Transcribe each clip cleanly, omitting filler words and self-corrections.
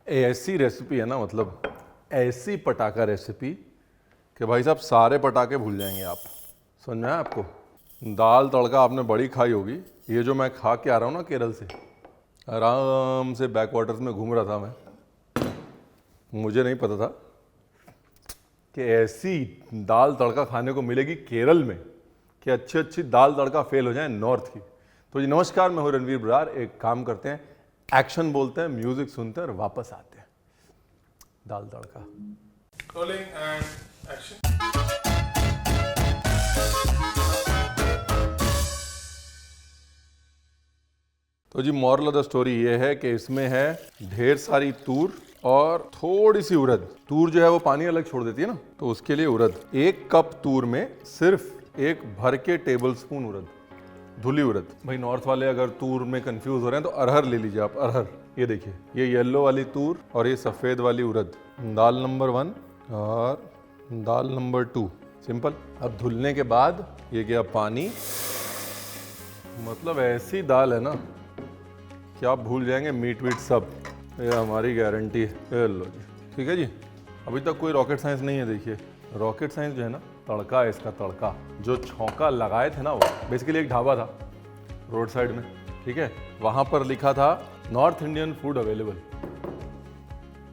ऐसी रेसिपी है ना, मतलब ऐसी पटाखा रेसिपी कि भाई साहब सारे पटाखे भूल जाएंगे आप। समझ में आया आपको? दाल तड़का आपने बड़ी खाई होगी। ये जो मैं खा के आ रहा हूँ ना केरल से, आराम से बैक वाटर्स में घूम रहा था मैं, मुझे नहीं पता था कि ऐसी दाल तड़का खाने को मिलेगी केरल में कि अच्छी अच्छी दाल तड़का फेल हो जाए नॉर्थ की। तो जी नमस्कार, मैं हूँ रणवीर बरार। एक काम करते हैं, एक्शन बोलते हैं, म्यूजिक सुनते हैं और वापस आते हैं। दाल तड़का। Rolling and action. तो जी मॉरल ऑफ द स्टोरी ये है कि इसमें है ढेर सारी तूर और थोड़ी सी उड़द। तूर जो है वो पानी अलग छोड़ देती है ना, तो उसके लिए उड़द। 1 कप तूर में सिर्फ 1 भर के टेबल स्पून उड़द, धुली उड़द। भाई नॉर्थ वाले अगर तूर में कंफ्यूज हो रहे हैं तो अरहर ले लीजिए आप, अरहर। ये देखिए, ये येलो वाली तूर और ये सफ़ेद वाली उड़द। दाल नंबर 1 और दाल नंबर 2, सिंपल। अब धुलने के बाद ये गया पानी। मतलब ऐसी दाल है ना कि आप भूल जाएंगे मीट वीट सब। ये हमारी गारंटी है। ये लो जी, ठीक है जी। अभी तक कोई रॉकेट साइंस नहीं है। देखिए रॉकेट साइंस जो है ना, तड़का है इसका। तड़का जो छौंका लगाए थे ना, वो बेसिकली एक ढाबा था रोड साइड में, ठीक है। वहाँ पर लिखा था नॉर्थ इंडियन फूड अवेलेबल,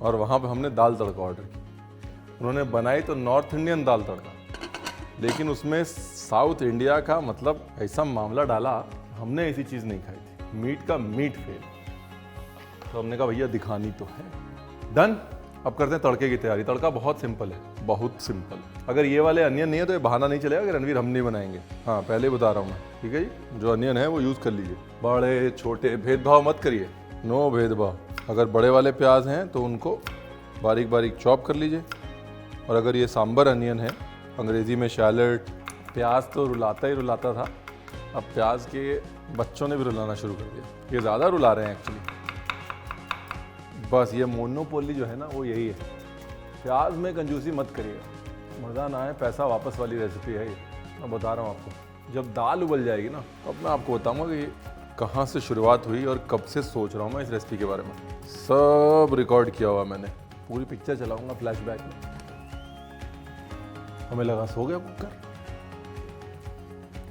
और वहाँ पे हमने दाल तड़का ऑर्डर की। उन्होंने बनाई तो नॉर्थ इंडियन दाल तड़का, लेकिन उसमें साउथ इंडिया का मतलब ऐसा मामला डाला, हमने ऐसी चीज़ नहीं खाई थी। मीट का मीट फेल। तो हमने कहा भैया दिखानी तो है। डन। अब करते हैं तड़के की तैयारी। तड़का बहुत सिंपल है, बहुत सिंपल। अगर ये वाले अनियन नहीं है तो ये बहाना नहीं चलेगा कि रणवीर हम नहीं बनाएंगे। हाँ पहले बता रहा हूँ मैं, ठीक है जी। जो अनियन है वो यूज़ कर लीजिए। बड़े छोटे भेदभाव मत करिए, नो भेदभाव। अगर बड़े वाले प्याज हैं तो उनको बारीक बारीक चॉप कर लीजिए। और अगर ये सांबर अनियन है, अंग्रेज़ी में शैलट। प्याज तो रुलाता ही रुलाता था, अब प्याज के बच्चों ने भी रुलाना शुरू कर दिया। ये ज़्यादा रुला रहे हैं एक्चुअली। बस ये मोनोपोली जो है ना, वो यही है। प्याज में कंजूसी मत करिएगा, मज़ा ना आए, पैसा वापस वाली रेसिपी है ये। मैं बता रहा हूँ आपको। जब दाल उबल जाएगी ना, तब मैं आपको बताऊँगा कि कहाँ से शुरुआत हुई और कब से सोच रहा हूँ मैं इस रेसिपी के बारे में। सब रिकॉर्ड किया हुआ मैंने, पूरी पिक्चर चलाऊँगा फ्लैशबैक में। हमें लगा सो गया कुकर,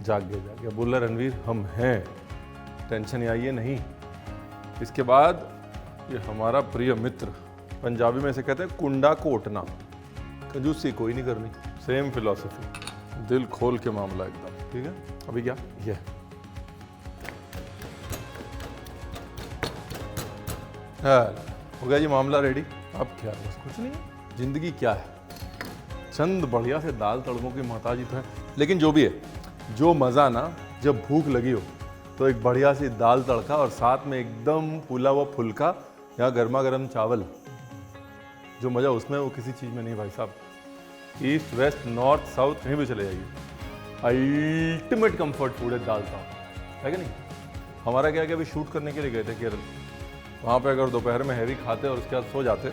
जाग गया। बोला रणवीर हम हैं, टेंशन आइए नहीं। इसके बाद ये हमारा प्रिय मित्र, पंजाबी में इसे कहते हैं कुंडा कोटना। कंजूसी कोई नहीं करनी, सेम फिलॉसफी, दिल खोल के मामला एकदम, ठीक है। अभी क्या ये हो गया जी, मामला रेडी। अब क्या, बस कुछ नहीं है। जिंदगी क्या है, चंद बढ़िया से दाल तड़कों की मोहताजी तो है। लेकिन जो भी है, जो मज़ा ना, जब भूख लगी हो तो एक बढ़िया सी दाल तड़का और साथ में एकदम फूला हुआ फुल्का या गर्मा गर्म चावल, जो मज़ा उसमें वो किसी चीज़ में नहीं भाई साहब। ईस्ट वेस्ट नॉर्थ साउथ कहीं भी चले जाइए, अल्टीमेट कंफर्ट फूड है दाल तड़का, है कि नहीं। हमारा क्या है कि अभी शूट करने के लिए गए थे केरल। वहाँ पे अगर दोपहर में हैवी खाते और उसके बाद सो जाते,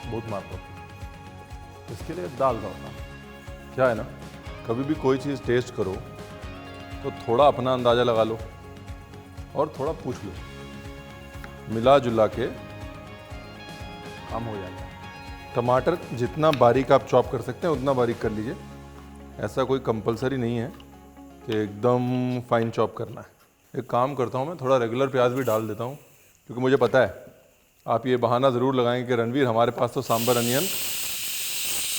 बहुत मार पड़ती। इसके लिए दाल तड़का क्या है ना, कभी भी कोई चीज़ टेस्ट करो तो थोड़ा अपना अंदाज़ा लगा लो और थोड़ा पूछ लो, मिला जुला के काम हो जाएगा। टमाटर जितना बारीक आप चॉप कर सकते हैं उतना बारीक कर लीजिए। ऐसा कोई कंपलसरी नहीं है कि एकदम फाइन चॉप करना है। एक काम करता हूँ, मैं थोड़ा रेगुलर प्याज भी डाल देता हूँ, क्योंकि मुझे पता है आप ये बहाना ज़रूर लगाएंगे कि रणवीर हमारे पास तो सांबर अनियन।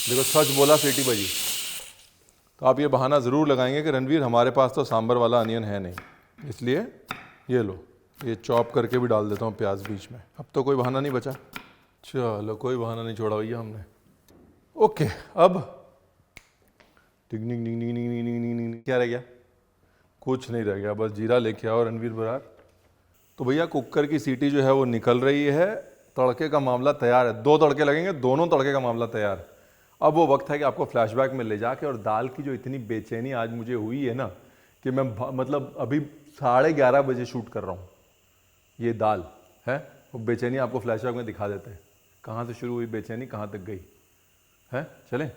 देखो सच बोला सीटी बजी। तो आप ये बहाना ज़रूर लगाएंगे कि रणवीर हमारे पास तो सांबर वाला अनियन है नहीं, इसलिए ये लो, ये चॉप करके भी डाल देता हूँ प्याज बीच में। अब तो कोई बहाना नहीं बचा। चलो कोई बहाना नहीं छोड़ा भैया हमने। ओके, अब टिंग टिंग टिंग टिंग टिंग टिंग टिंग, क्या रह गया? कुछ नहीं रह गया, बस जीरा लेके आओ रणवीर बरार। तो भैया कुकर की सीटी जो है वो निकल रही है, तड़के का मामला तैयार है। 2 तड़के लगेंगे, दोनों तड़के का मामला तैयार। अब वो वक्त है कि आपको फ्लैशबैक में ले जाके, और दाल की जो इतनी बेचैनी आज मुझे हुई है ना, कि मैं मतलब अभी 11:30 बजे शूट कर रहा हूँ। ये दाल है, वो बेचैनी आपको फ्लैशबैक में दिखा देते हैं। कहाँ से शुरू हुई बेचैनी, कहाँ तक गई है। चलें।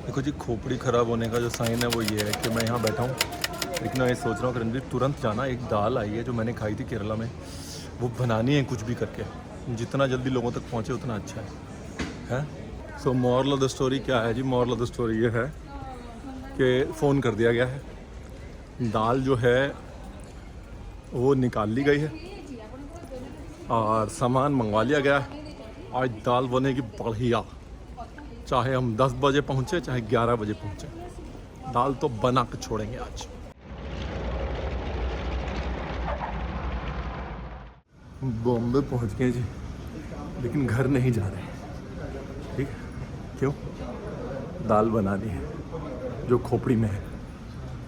देखो जी, खोपड़ी खराब होने का जो साइन है वो ये है कि मैं यहाँ बैठा हूँ लेकिन मैं ये सोच रहा हूँ कि रणवीर तुरंत जाना, एक दाल आई है जो मैंने खाई थी केरला में, वो बनानी है कुछ भी करके, जितना जल्दी लोगों तक पहुँचे उतना अच्छा है। So moral of the story क्या है जी? मॉरल ऑफ द स्टोरी ये है कि फ़ोन कर दिया गया है, दाल जो है वो निकाल ली गई है और सामान मंगवा लिया गया है। आज दाल बनेगी बढ़िया, चाहे हम 10 बजे पहुँचे चाहे 11 बजे पहुँचे, दाल तो बना के छोड़ेंगे आज। बॉम्बे पहुँच गए जी, लेकिन घर नहीं जा रहे। ठीक है, क्यों? दाल बनानी है जो खोपड़ी में है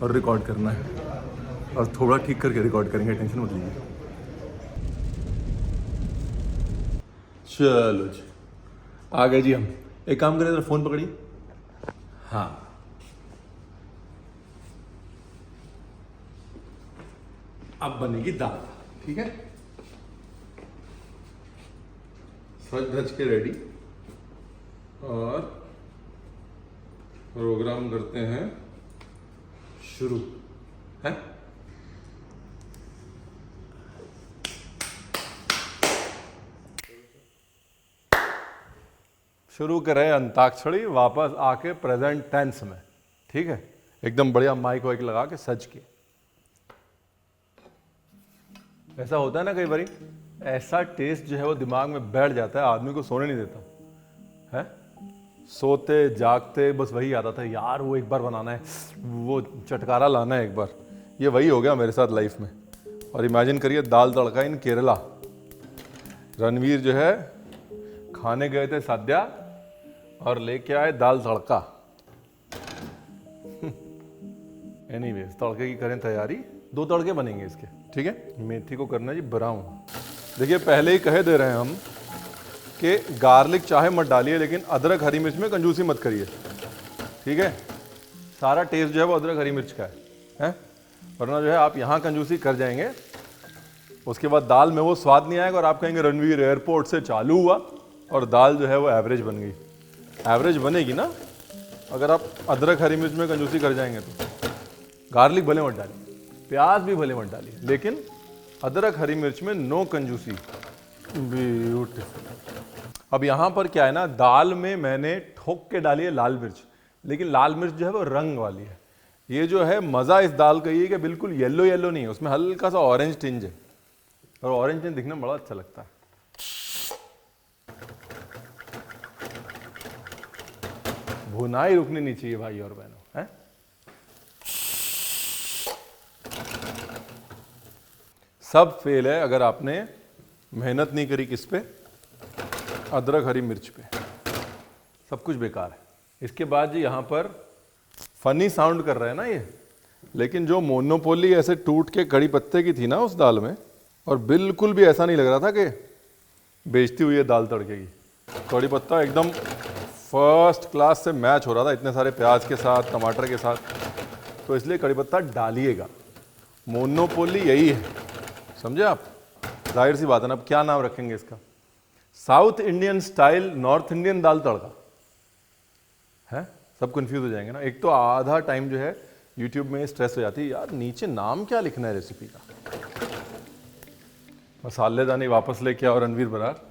और रिकॉर्ड करना है, और थोड़ा ठीक करके रिकॉर्ड करेंगे, टेंशन मत लीजिए। चलो जी, आ गए जी हम। एक काम करें, जरा फ़ोन पकड़िए। हाँ, अब बनेगी दाल। ठीक है, सज धज के रेडी, और प्रोग्राम करते हैं शुरू। है शुरू करें अंताक्षरी वापस आके प्रेजेंट टेंस में। ठीक है, एकदम बढ़िया माइक वाइक लगा के सज के। ऐसा होता है ना कई बारी, ऐसा टेस्ट जो है वो दिमाग में बैठ जाता है, आदमी को सोने नहीं देता है। सोते जागते बस वही आता था, यार वो एक बार बनाना है, वो चटकारा लाना है एक बार। ये वही हो गया मेरे साथ लाइफ में। और इमेजिन करिए, दाल तड़का इन केरला। रणवीर जो है खाने गए थे साध्या और लेके आए दाल तड़का। एनीवेज, तड़के की करें तैयारी। 2 तड़के बनेंगे इसके। ठीक है, मेथी को करना है जी ब्राउन। देखिए, पहले ही कह दे रहे हैं हम कि गार्लिक चाहे मत डालिए, लेकिन अदरक हरी मिर्च में कंजूसी मत करिए। ठीक है, सारा टेस्ट जो है वो अदरक हरी मिर्च का है? वरना जो है आप यहाँ कंजूसी कर जाएंगे, उसके बाद दाल में वो स्वाद नहीं आएगा और आप कहेंगे रणवीर एयरपोर्ट से चालू हुआ और दाल जो है वो एवरेज बन गई। एवरेज बनेगी ना अगर आप अदरक हरी मिर्च में कंजूसी कर जाएंगे तो। गार्लिक भले मत डालिए, प्याज भी भले मत डालिए, लेकिन अदरक हरी मिर्च में नो कंजूसी। ब्यूटीफुल। अब यहाँ पर क्या है ना, दाल में मैंने ठोक के डाली है लाल मिर्च, लेकिन लाल मिर्च जो है वो रंग वाली है। ये जो है मज़ा इस दाल का ये है कि बिल्कुल येलो येलो नहीं है, उसमें हल्का सा ऑरेंज टिंज है, और ऑरेंज टिंज दिखने में बड़ा अच्छा लगता है। भुनाई रुकनी नहीं चाहिए भाई और बहनों, है? सब फेल है अगर आपने मेहनत नहीं करी किस पे? अदरक हरी मिर्च पे। सब कुछ बेकार है। इसके बाद जी यहाँ पर फनी साउंड कर रहा है ना ये, लेकिन जो मोनोपोली ऐसे टूट के कड़ी पत्ते की थी ना उस दाल में, और बिल्कुल भी ऐसा नहीं लग रहा था कि बेचती हुई है दाल तड़के की। कड़ी पत्ता एकदम फर्स्ट क्लास से मैच हो रहा था, इतने सारे प्याज के साथ, टमाटर के साथ। तो इसलिए कड़ी पत्ता डालिएगा। मोनोपोली यही है, समझे आप? जाहिर सी बात है ना। अब क्या नाम रखेंगे इसका? South Indian style north Indian दाल तड़का है? सब कंफ्यूज हो जाएंगे ना। एक तो आधा टाइम जो है यूट्यूब में स्ट्रेस हो जाती है, यार नीचे नाम क्या लिखना है रेसिपी का। मसालेदानी वापस लेके आओ रणवीर बरार।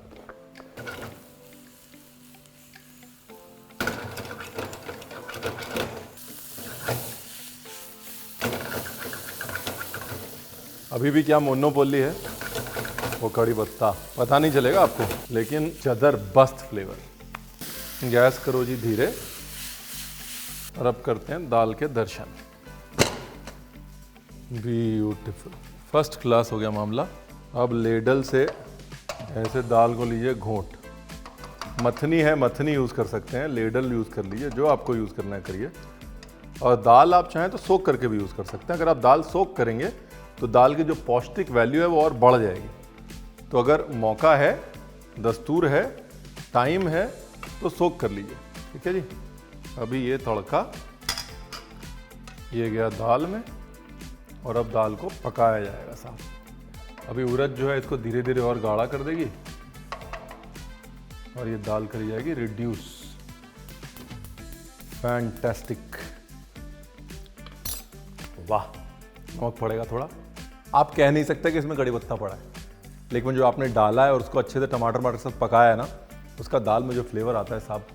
अभी भी क्या मोनोपोली है? वो कड़ी पत्ता। पता नहीं चलेगा आपको, लेकिन जबरदस्त फ्लेवर। गैस करो जी धीरे, और अब करते हैं दाल के दर्शन। ब्यूटीफुल, फर्स्ट क्लास हो गया मामला। अब लेडल से ऐसे दाल को लीजिए घोंट। मथनी है, मथनी यूज़ कर सकते हैं, लेडल यूज़ कर लीजिए, जो आपको यूज़ करना है करिए। और दाल आप चाहें तो सोक करके भी यूज़ कर सकते हैं। अगर आप दाल सोक करेंगे तो दाल की जो पौष्टिक वैल्यू है वो और बढ़ जाएगी। तो अगर मौका है, दस्तूर है, टाइम है, तो सोक कर लीजिए। ठीक है जी। अभी ये तड़का ये गया दाल में, और अब दाल को पकाया जाएगा साथ। अभी उड़द जो है इसको धीरे धीरे और गाढ़ा कर देगी, और ये दाल करी जाएगी रिड्यूस। फैंटास्टिक, वाह। नमक पड़ेगा थोड़ा। आप कह नहीं सकते कि इसमें कड़ी पत्ता पड़ा है, लेकिन जो आपने डाला है और उसको अच्छे से टमाटर के साथ पकाया है ना, उसका दाल में जो फ्लेवर आता है साहब,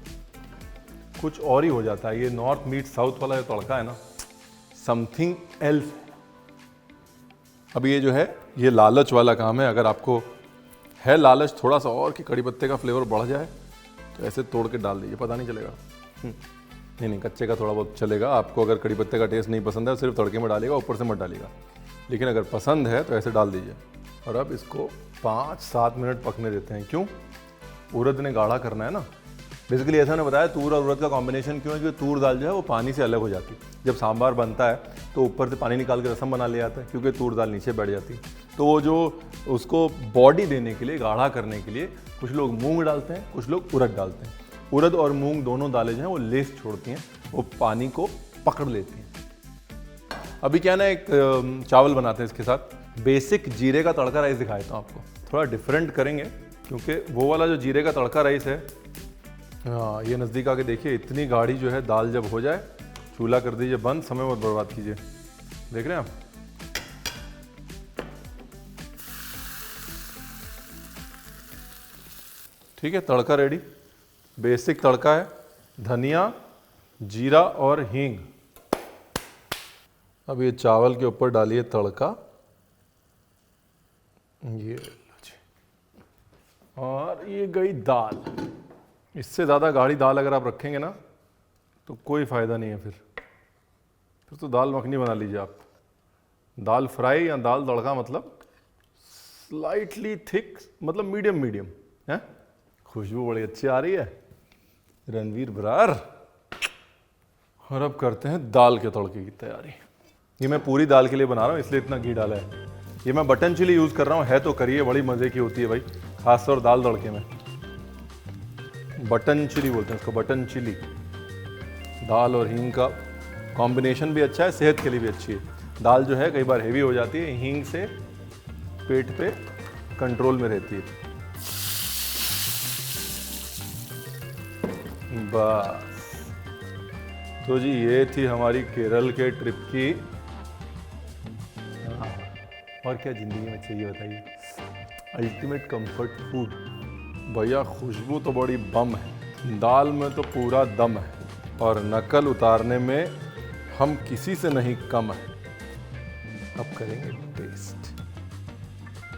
कुछ और ही हो जाता है। ये नॉर्थ मीट साउथ वाला जो तड़का है ना, समथिंग एल्स। अब ये जो है ये लालच वाला काम है। अगर आपको है लालच थोड़ा सा और कि कड़ी पत्ते का फ्लेवर बढ़ जाए तो ऐसे तोड़ के डाल दीजिए, पता नहीं चलेगा। नहीं, कच्चे का थोड़ा बहुत चलेगा। आपको अगर कड़ी पत्ते का टेस्ट नहीं पसंद है सिर्फ तड़के में डालिएगा, ऊपर से मत डालिएगा। लेकिन अगर पसंद है तो ऐसे डाल दीजिए। और अब इसको 5-7 मिनट पकने देते हैं। क्यों? उड़द ने गाढ़ा करना है ना। बेसिकली ऐसा मैंने बताया, तूर और उड़द का कॉम्बिनेशन क्यों है कि तूर दाल जो है वो पानी से अलग हो जाती है। जब सांभर बनता है तो ऊपर से पानी निकाल के रसम बना लिया जाता है, क्योंकि तूर दाल नीचे बैठ जाती है। तो वो जो उसको बॉडी देने के लिए, गाढ़ा करने के लिए कुछ लोग मूंग डालते हैं, कुछ लोग उड़द डालते हैं। उड़द और मूंग दोनों दालें जो हैं वो लेस छोड़ती हैं, वो पानी को पकड़ लेती हैं। अभी क्या ना, एक चावल बनाते हैं इसके साथ। बेसिक जीरे का तड़का राइस दिखाता हूँ आपको। थोड़ा डिफरेंट करेंगे क्योंकि वो वाला जो जीरे का तड़का राइस है, हाँ ये नज़दीक आके देखिए, इतनी गाढ़ी जो है दाल जब हो जाए, चूल्हा कर दीजिए बंद, समय मत बर्बाद कीजिए। देख रहे हैं आप? ठीक है, तड़का रेडी। बेसिक तड़का है, धनिया, जीरा और हींग। अब ये चावल के ऊपर डालिए तड़का, ये और ये गई दाल। इससे ज़्यादा गाढ़ी दाल अगर आप रखेंगे ना तो कोई फ़ायदा नहीं है। फिर तो दाल मखनी बना लीजिए आप। दाल फ्राई या दाल तड़का मतलब स्लाइटली थिक, मतलब मीडियम है। खुशबू बड़ी अच्छी आ रही है रणवीर बरार। और अब करते हैं दाल के तड़के की तैयारी। ये मैं पूरी दाल के लिए बना रहा हूँ इसलिए इतना घी डाला है। ये मैं बटन चिली यूज़ कर रहा हूँ, है तो करिए, बड़ी मज़े की होती है भाई, खासतौर दाल तड़के में। बटन चिली बोलते हैं इसको, बटन चिली। दाल और हींग का कॉम्बिनेशन भी अच्छा है, सेहत के लिए भी अच्छी है। दाल जो है कई बार हेवी हो जाती है, हींग से पेट पे कंट्रोल में रहती है। बस तो जी ये थी हमारी केरल के ट्रिप की। और क्या ज़िंदगी में चाहिए बताइए, अल्टीमेट कंफर्ट फूड। भैया खुशबू तो बड़ी बम है, दाल में तो पूरा दम है, और नकल उतारने में हम किसी से नहीं कम है। अब करेंगे टेस्ट।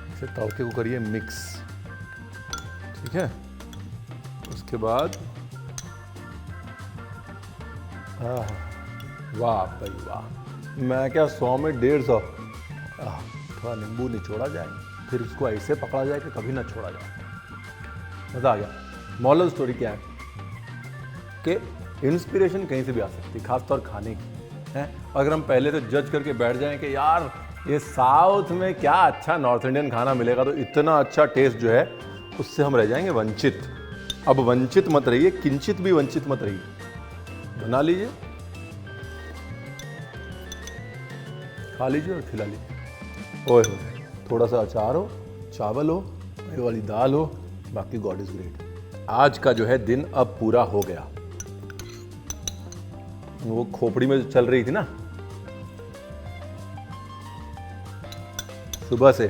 इसे तड़के को करिए मिक्स, ठीक है। उसके बाद वाह भाई वाह, मैं क्या 100 में 150। थोड़ा नींबू निचोड़ा जाए, फिर उसको ऐसे पकड़ा जाए कि कभी ना छोड़ा जाए। मज़ा आ गया। मॉरल स्टोरी क्या है कि इंस्पिरेशन कहीं से भी आ सकती है, खासतौर खाने की है। अगर हम पहले से जज करके बैठ जाएं कि यार ये साउथ में क्या अच्छा नॉर्थ इंडियन खाना मिलेगा, तो इतना अच्छा टेस्ट जो है उससे हम रह जाएंगे वंचित। अब वंचित मत रहिए, किंचित भी वंचित मत रहिए। बना लीजिए, खा लीजिए और खिला लीजिए। ओए थोड़ा सा अचार हो, चावल हो, ये वाली दाल हो, बाकी गॉड इज ग्रेट। आज का जो है दिन अब पूरा हो गया। वो खोपड़ी में चल रही थी ना सुबह से,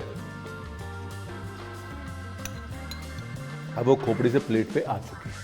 अब वो खोपड़ी से प्लेट पे आ चुकी है।